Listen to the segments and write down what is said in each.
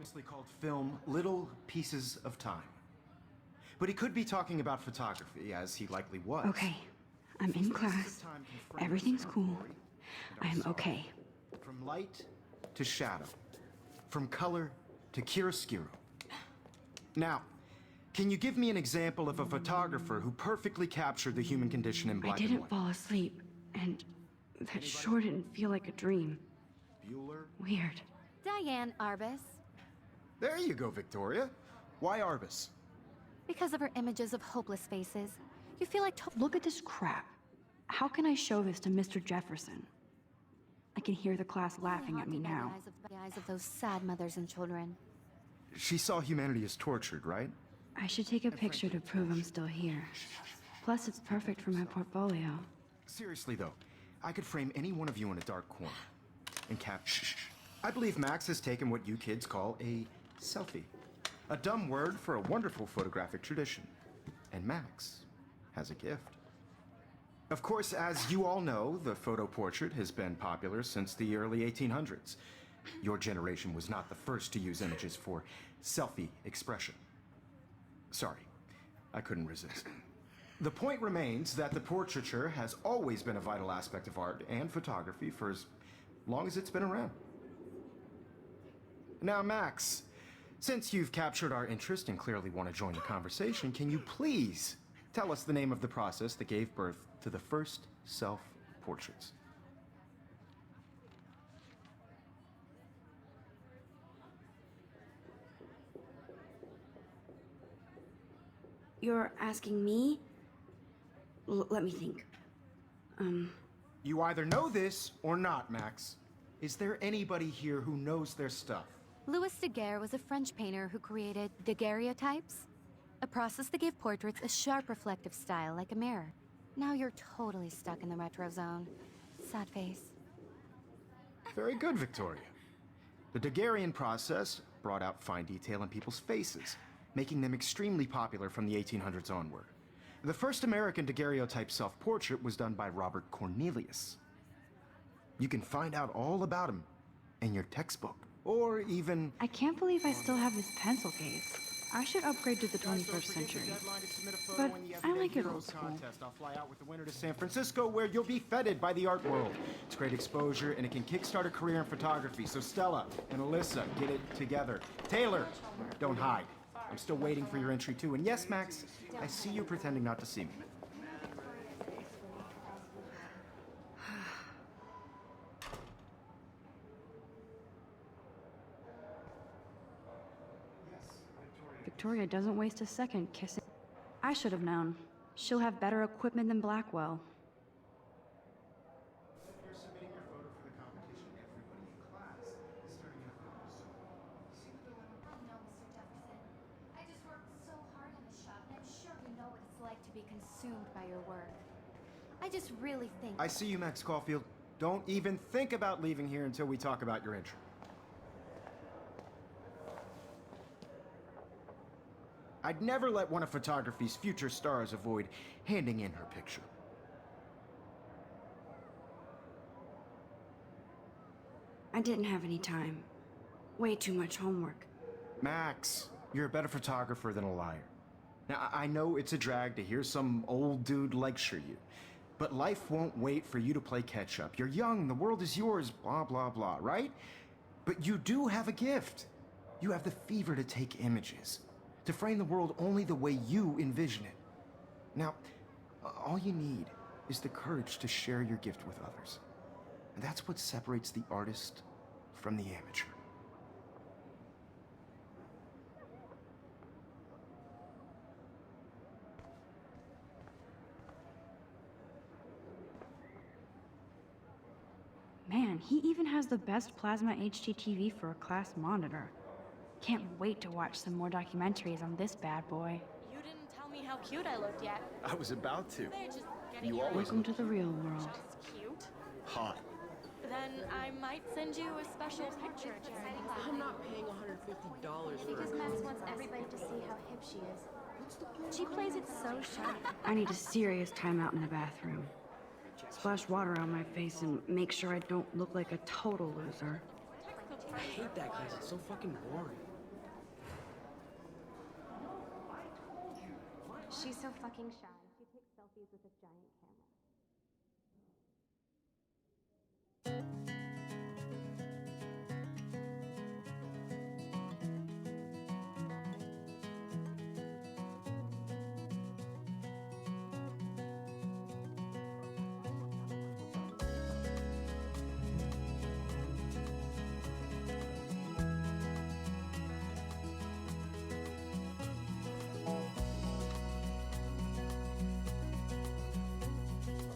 famously called film Little Pieces of Time. But he could be talking about photography, as he likely was. Okay, I'm in class. Everything's cool. I am okay. From light to shadow. From color to chiaroscuro. Now, can you give me an example of a photographer who perfectly captured the human condition in black and white? I didn't fall asleep, and that sure didn't feel like a dream. Bueller? Weird. Diane Arbus. There you go, Victoria. Why Arbus? Because of her images of hopeless faces. You feel like Look at this crap. How can I show this to Mr. Jefferson? I can hear the class laughing at me now. The eyes of those sad mothers and children. She saw humanity as tortured, right? I should take a picture to prove I'm still here. Plus, it's perfect for my portfolio. Seriously, though, I could frame any one of you in a dark corner and capture. I believe Max has taken what you kids call a selfie. A dumb word for a wonderful photographic tradition. And Max has a gift. Of course, as you all know, the photo portrait has been popular since the early 1800s. Your generation was not the first to use images for selfie expression. Sorry, I couldn't resist. The point remains that the portraiture has always been a vital aspect of art and photography for as long as it's been around. Now, Max, since you've captured our interest and clearly want to join the conversation, can you please tell us the name of the process that gave birth to the first self-portraits? You're asking me? Let me think. You either know this or not, Max. Is there anybody here who knows their stuff? Louis Daguerre was a French painter who created daguerreotypes, a process that gave portraits a sharp reflective style like a mirror. Now you're totally stuck in the retro zone. Sad face. Very good, Victoria. The Daguerrean process brought out fine detail in people's faces, making them extremely popular from the 1800s onward. The first American daguerreotype self-portrait was done by Robert Cornelius. You can find out all about him in your textbook, or even... I can't believe I still have this pencil case. I should upgrade to the 21st century. But I like it old school. I'll fly out with the winner to San Francisco, where you'll be feted by the art world. It's great exposure, and it can kickstart a career in photography. So Stella and Alyssa, get it together. Taylor, don't hide. I'm still waiting for your entry too. And yes, Max, I see you pretending not to see me. Victoria doesn't waste a second kissing. I should have known. She'll have better equipment than Blackwell. You're submitting your photo for the competition. Everybody in class is turning in a photo. See the dilemma? I know, Mr. Jefferson. I just worked so hard in the shop, and I'm sure you know what it's like to be consumed by your work. I just really think... I see you, Max Caulfield. Don't even think about leaving here until we talk about your entry. I'd never let one of photography's future stars avoid handing in her picture. I didn't have any time. Way too much homework. Max, you're a better photographer than a liar. Now, I know it's a drag to hear some old dude lecture you, but life won't wait for you to play catch-up. You're young, the world is yours, blah, blah, blah, right? But you do have a gift. You have the fever to take images, to frame the world only the way you envision it. Now, all you need is the courage to share your gift with others. And that's what separates the artist from the amateur. Man, he even has the best plasma HDTV for a class monitor. Can't wait to watch some more documentaries on this bad boy. You didn't tell me how cute I looked yet. I was about to. They're just getting You always Welcome to the real world. just cute. hot. Then I might send you a special picture, Jerry. I'm not paying $150 for Because it. Max wants everybody to see how hip she is. She plays it so sharp. I need a serious timeout in the bathroom. Splash water on my face and make sure I don't look like a total loser. I hate that class. It's so fucking boring. She's so fucking shy. She takes selfies with a giant camera.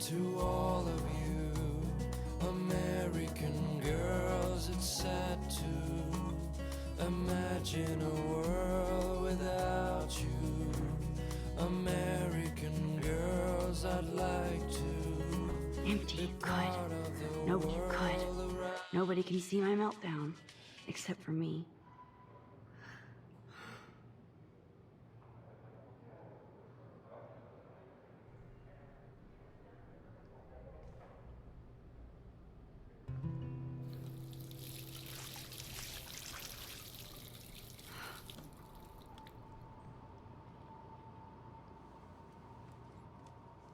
To all of you American girls, it's sad to imagine a world without you. American girls, I'd like to Empty, good. Nobody could. Nobody can see my meltdown. Except for me.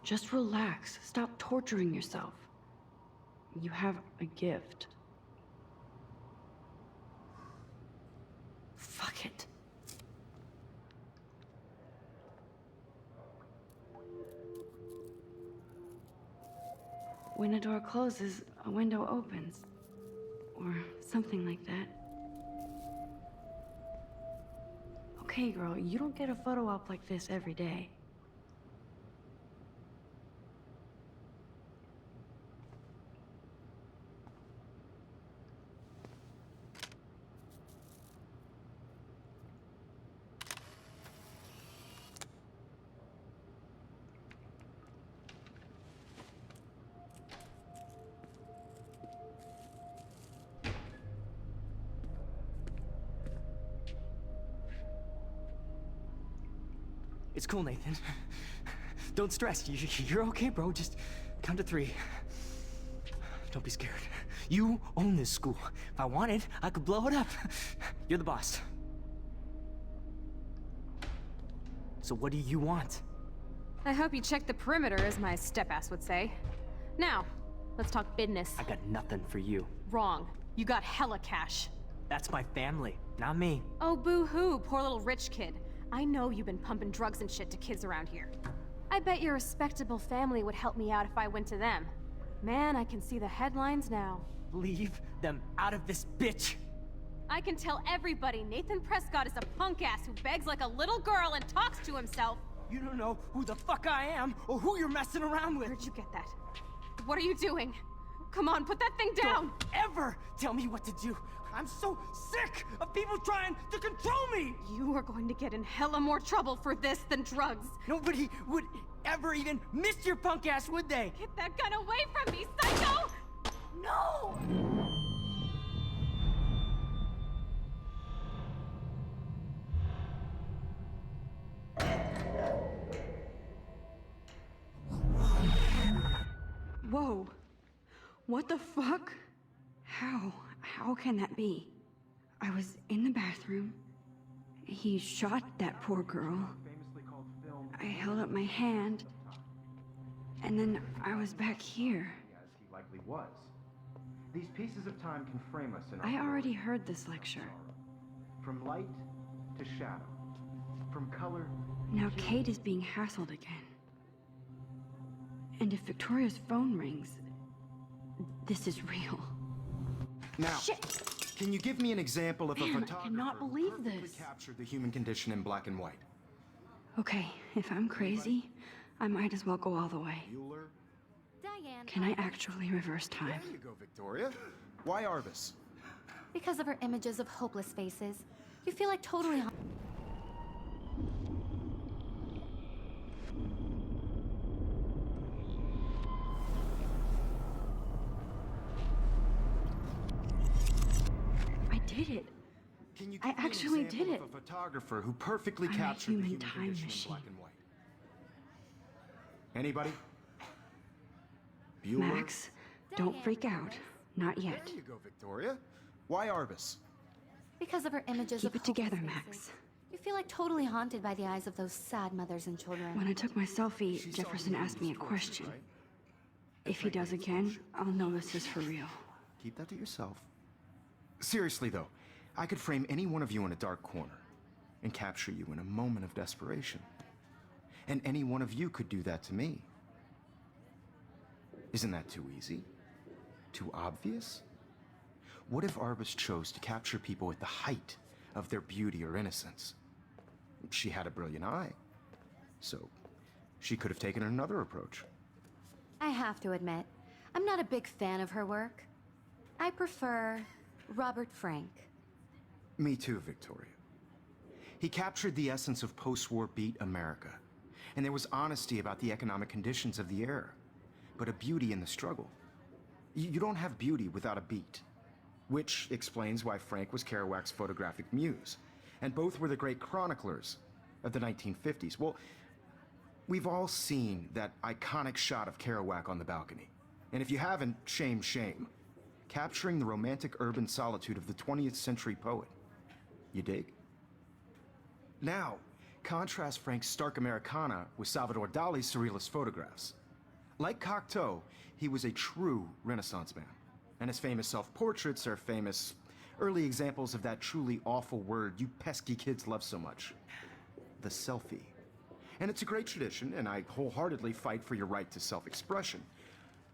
Just relax. Stop torturing yourself. You have a gift. Fuck it. When a door closes, a window opens. Or something like that. Okay, girl, you don't get a photo op like this every day. It's cool, Nathan. Don't stress. You're okay, bro. Just count to 3. Don't be scared. You own this school. If I wanted, I could blow it up. You're the boss. So what do you want? I hope you checked the perimeter, as my step-ass would say. Now, let's talk business. I got nothing for you. Wrong. You got hella cash. That's my family, not me. Oh, boo-hoo, poor little rich kid. I know you've been pumping drugs and shit to kids around here. I bet your respectable family would help me out if I went to them. Man, I can see the headlines now. Leave them out of this, bitch! I can tell everybody Nathan Prescott is a punk ass who begs like a little girl and talks to himself. You don't know who the fuck I am or who you're messing around with. Where'd you get that? What are you doing? Come on, put that thing down! Don't ever tell me what to do! I'm so sick of people trying to control me! You are going to get in hella more trouble for this than drugs. Nobody would ever even miss your punk ass, would they? Get that gun away from me, psycho! No! Whoa. What the fuck? How can that be? I was in the bathroom. He shot that poor girl. I held up my hand. And then I was back here. As he likely was. These pieces of time can frame us in our I already world. heard this lecture. From light to shadow. From color Now Kate is being hassled again. And if Victoria's phone rings, this is real. Now, Shit! can you give me an example of Man, a I photographer cannot who believe perfectly this. captured the human condition in black and white? Okay, if I'm crazy, I might as well go all the way. Bueller? Diane. Can I actually reverse time? There you go, Victoria. Why Arbus? Because of her images of hopeless faces, you feel like totally. I did it. Can you I give me an actually example did of it. a photographer who perfectly I'm a captured the human human time condition machine. in black and white? Anybody? Bueller? Max, don't freak out. Not yet. There you go, Victoria. Why Arbus? Because of her images Keep of it together, hopeless Max. faces, you You feel like totally haunted by the eyes of those sad mothers and children. When I took my selfie, She saw Jefferson you in asked me a these portraits, question. right? If he does again, I'll know this is for real. Keep that to yourself. Seriously, though, I could frame any one of you in a dark corner and capture you in a moment of desperation. And any one of you could do that to me. Isn't that too easy? Too obvious? What if Arbus chose to capture people at the height of their beauty or innocence? She had a brilliant eye, so she could have taken another approach. I have to admit, I'm not a big fan of her work. I prefer Robert Frank. Me too, Victoria. He captured the essence of post-war beat America, and there was honesty about the economic conditions of the era, but a beauty in the struggle. You don't have beauty without a beat, which explains why Frank was Kerouac's photographic muse, and both were the great chroniclers of the 1950s. Well, we've all seen that iconic shot of Kerouac on the balcony, and if you haven't, shame, shame. Capturing the romantic urban solitude of the 20th century poet. You dig? Now, contrast Frank's stark Americana with Salvador Dali's surrealist photographs. Like Cocteau, he was a true Renaissance man, and his famous self-portraits are famous early examples of that truly awful word you pesky kids love so much, the selfie. And it's a great tradition, and I wholeheartedly fight for your right to self-expression,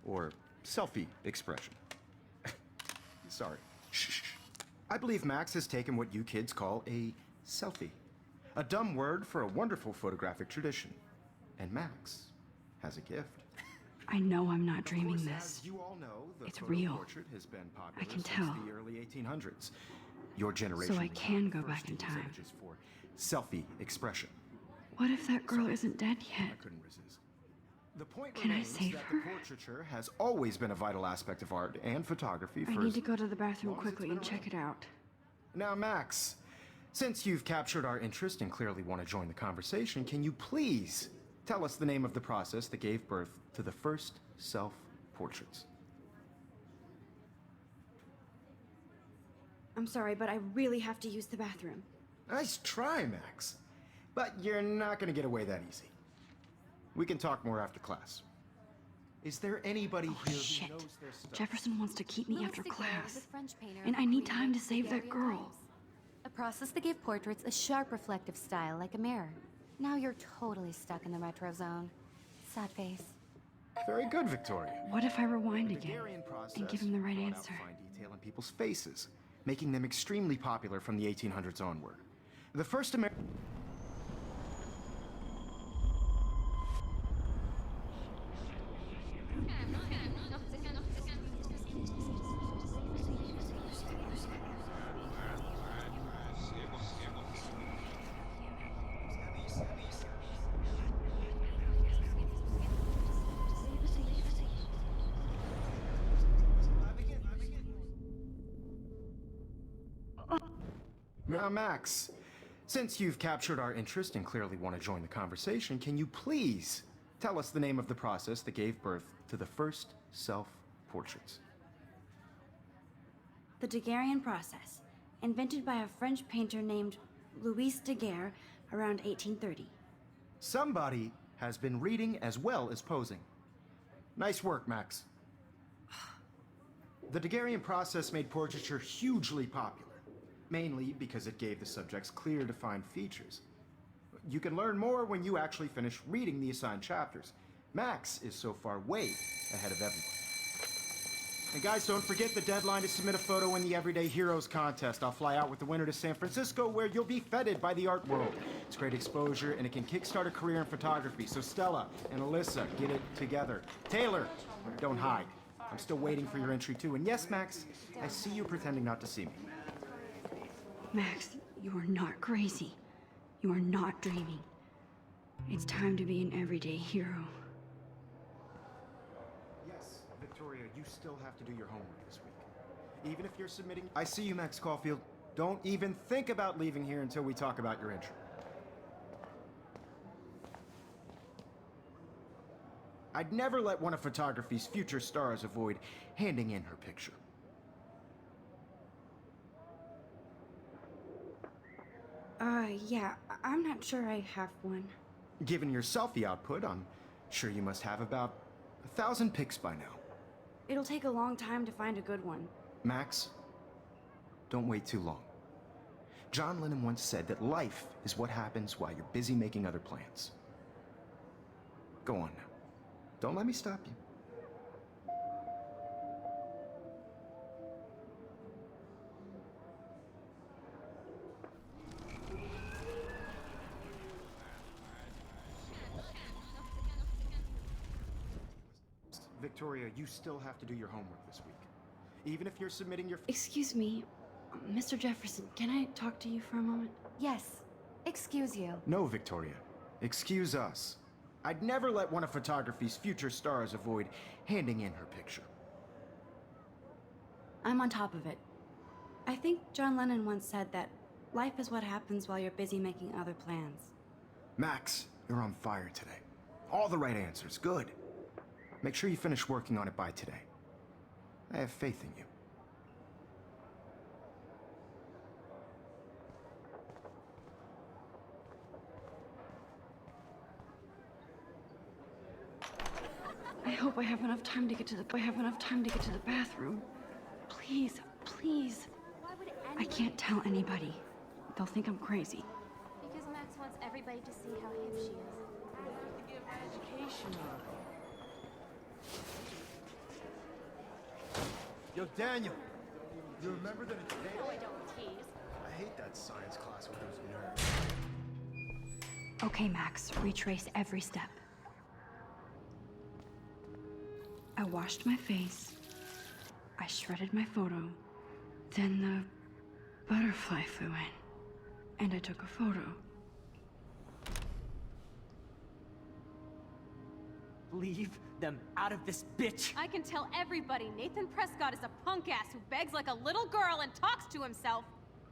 or selfie expression. Sorry. Shh. I believe Max has taken what you kids call a selfie. A dumb word for a wonderful photographic tradition. And Max has a gift. I know I'm not Of dreaming course, this. as you all know, the It's photo real. portrait has been popular I can since tell. the early 1800s. Your generation So I was can not go the back first in to use time. images for selfie expression. What if that girl isn't dead I yet? couldn't resist. The point Can I remains save that her? the portraiture has always been a vital aspect of art and photography I for need as to go to the bathroom long as it's quickly been and check it out. Now, Max, since you've captured our interest and clearly want to join the conversation, can you please tell us the name of the process that gave birth to the first self-portraits? I'm sorry, but I really have to use the bathroom. Nice try, Max. But you're not going to get away that easy. We can talk more after class. Is there anybody Oh, here shit. who knows their stuff? Jefferson wants to keep me Louis after Daguerre was a class. French painter And who I need created time to save that girl. daguerreotypes, a process that gave portraits a sharp reflective style like a mirror. Now you're totally stuck in the retro zone. Sad face. Very good, Victoria. What if I rewind The again Daguerrean process and give him the right brought out answer? fine detail in people's faces, making them extremely popular from the 1800s onward. The first American... Now, Max, since you've captured our interest and clearly want to join the conversation, can you please tell us the name of the process that gave birth to the first self-portraits? The Daguerrean process, invented by a French painter named Louis Daguerre around 1830. Somebody has been reading as well as posing. Nice work, Max. The Daguerrean process made portraiture hugely popular, mainly because it gave the subjects clear, defined features. You can learn more when you actually finish reading the assigned chapters. Max is so far way ahead of everyone. And guys, don't forget the deadline to submit a photo in the Everyday Heroes contest. I'll fly out with the winner to San Francisco, where you'll be feted by the art world. It's great exposure, and it can kickstart a career in photography. So Stella and Alyssa, get it together. Taylor, don't hide. I'm still waiting for your entry too. And yes, Max, I see you pretending not to see me. Max, you are not crazy. You are not dreaming. It's time to be an everyday hero. Yes, Victoria, you still have to do your homework this week. Even if you're submitting... I see you, Max Caulfield. Don't even think about leaving here until we talk about your entry. I'd never let one of photography's future stars avoid handing in her picture. Yeah, I'm not sure I have one. Given your selfie output, I'm sure you must have about 1,000 pics by now. It'll take a long time to find a good one. Max, don't wait too long. John Lennon once said that life is what happens while you're busy making other plans. Go on now. Don't let me stop you. Victoria, you still have to do your homework this week. Even if you're submitting your... Excuse me, Mr. Jefferson, can I talk to you for a moment? Yes. Excuse you. No, Victoria. Excuse us. I'd never let one of photography's future stars avoid handing in her picture. I'm on top of it. I think John Lennon once said that life is what happens while you're busy making other plans. Max, you're on fire today. All the right answers. Good. Make sure you finish working on it by today. I have faith in you. I hope I have enough time to get to the bathroom. Please, please. Why would I can't tell anybody. They'll think I'm crazy. Because Max wants everybody to see how hip she is. To give education on. Yo, Daniel, you remember that it's No, I don't tease. I hate that science class with those nerds. Okay, Max, retrace every step. I washed my face. I shredded my photo. Then the butterfly flew in. And I took a photo. Leave them out of this bitch! I can tell everybody Nathan Prescott is a punk ass who begs like a little girl and talks to himself.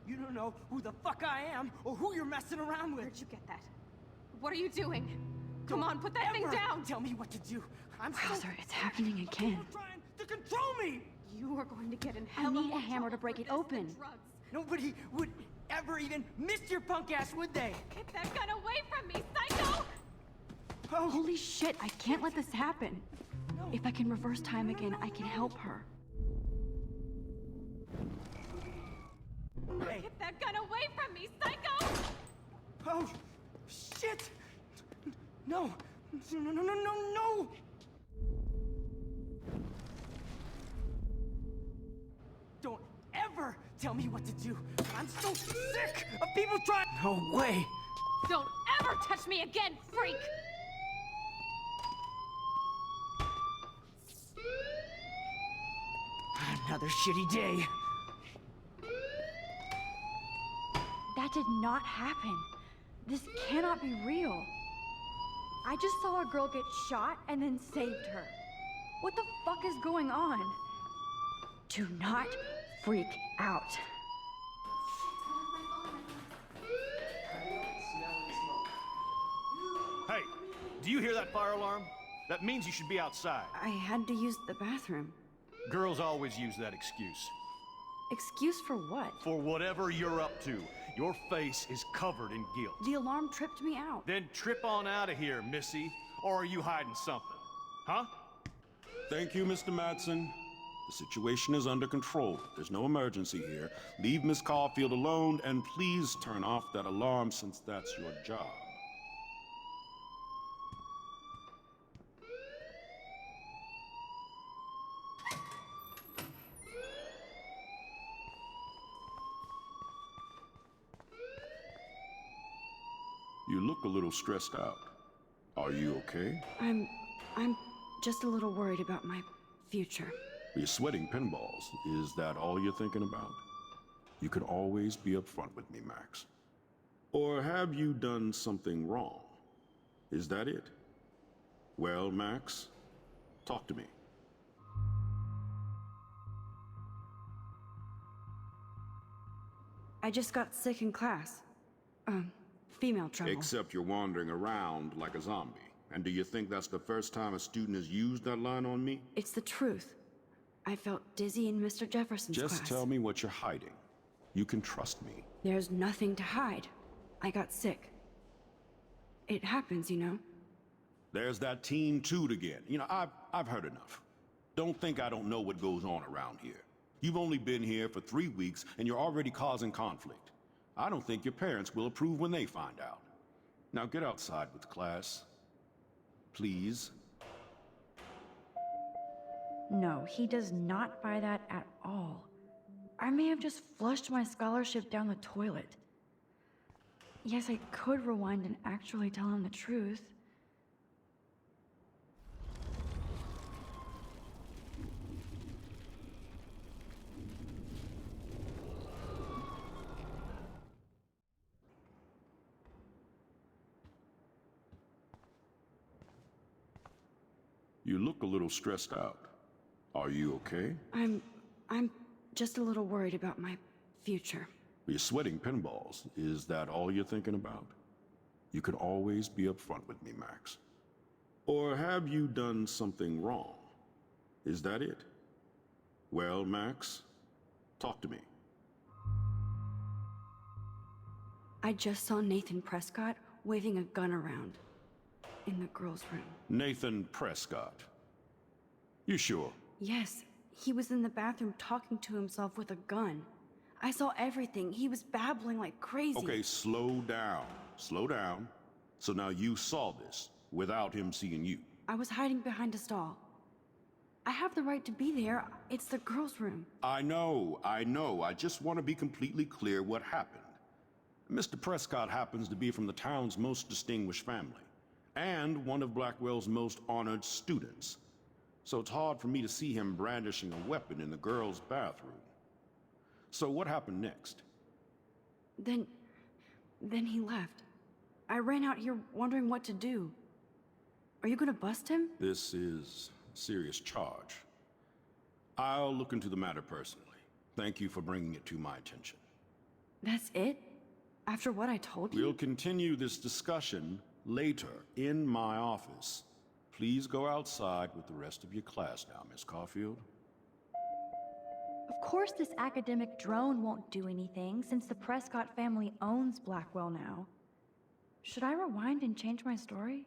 You don't know who the fuck I am or who you're messing around with. Where'd you get that? What are you doing? Come on, put that thing down! Tell me what to do. I'm Browser, it's happening again. trying to control me! You are going to get in I hell need a hammer to break it open. Nobody would ever even miss your punk ass, would they? Get that gun away from me, psycho! Oh, Holy shit, I can't let this happen. If I can reverse time again, I can help her. hey. Get that gun away from me, psycho! Oh, shit! No! No! Don't ever tell me what to do! I'm so sick of people trying— No way! Don't ever touch me again, freak! Another shitty day. That did not happen. This cannot be real. I just saw a girl get shot and then saved her. What the fuck is going on? Do not freak out. Hey, do you hear that fire alarm? That means you should be outside. I had to use the bathroom. Girls always use that excuse. Excuse for what? For whatever you're up to, your face is covered in guilt. The alarm tripped me out. Then trip on out of here, Missy. Or are you hiding something? Huh? Thank you, Mr. Madsen. The situation is under control. There's no emergency here. Leave Miss Caulfield alone, and please turn off that alarm since that's your job. You look a little stressed out. Are you okay? I'm just a little worried about my future. You're sweating pinballs. Is that all you're thinking about? You can always be upfront with me, Max. Or have you done something wrong? Is that it? Well, Max, talk to me. I just got sick in class. Female trouble. Except you're wandering around like a zombie. And do you think that's the first time a student has used that line on me? It's the truth. I felt dizzy in Mr. Jefferson's class. Just tell me what you're hiding. You can trust me. There's nothing to hide. I got sick. It happens, you know. There's that teen toot again. You know, I've heard enough. Don't think I don't know what goes on around here. You've only been here for 3 weeks, and you're already causing conflict. I don't think your parents will approve when they find out. Now get outside with class. Please. No, he does not buy that at all. I may have just flushed my scholarship down the toilet. Yes, I could rewind and actually tell him the truth. You look a little stressed out. Are you okay? I'm just a little worried about my future. You're sweating pinballs. Is that all you're thinking about? You can always be upfront with me, Max. Or have you done something wrong? Is that it? Well, Max, talk to me. I just saw Nathan Prescott waving a gun around in the girls' room. Nathan Prescott. You sure? Yes, he was in the bathroom talking to himself with a gun. I saw everything. He was babbling like crazy. Okay, slow down. Slow down. So now you saw this without him seeing you. I was hiding behind a stall. I have the right to be there. It's the girls' room. I know. I just want to be completely clear what happened. Mr. Prescott happens to be from the town's most distinguished family, and one of Blackwell's most honored students. So it's hard for me to see him brandishing a weapon in the girls' bathroom. So what happened next? Then he left. I ran out here wondering what to do. Are you gonna bust him? This is a serious charge. I'll look into the matter personally. Thank you for bringing it to my attention. That's it? After what I told you? We'll continue this discussion later in my office. Please go outside with the rest of your class now, Miss Caulfield. Of course this academic drone won't do anything, since the Prescott family owns Blackwell now. Should I rewind and change my story?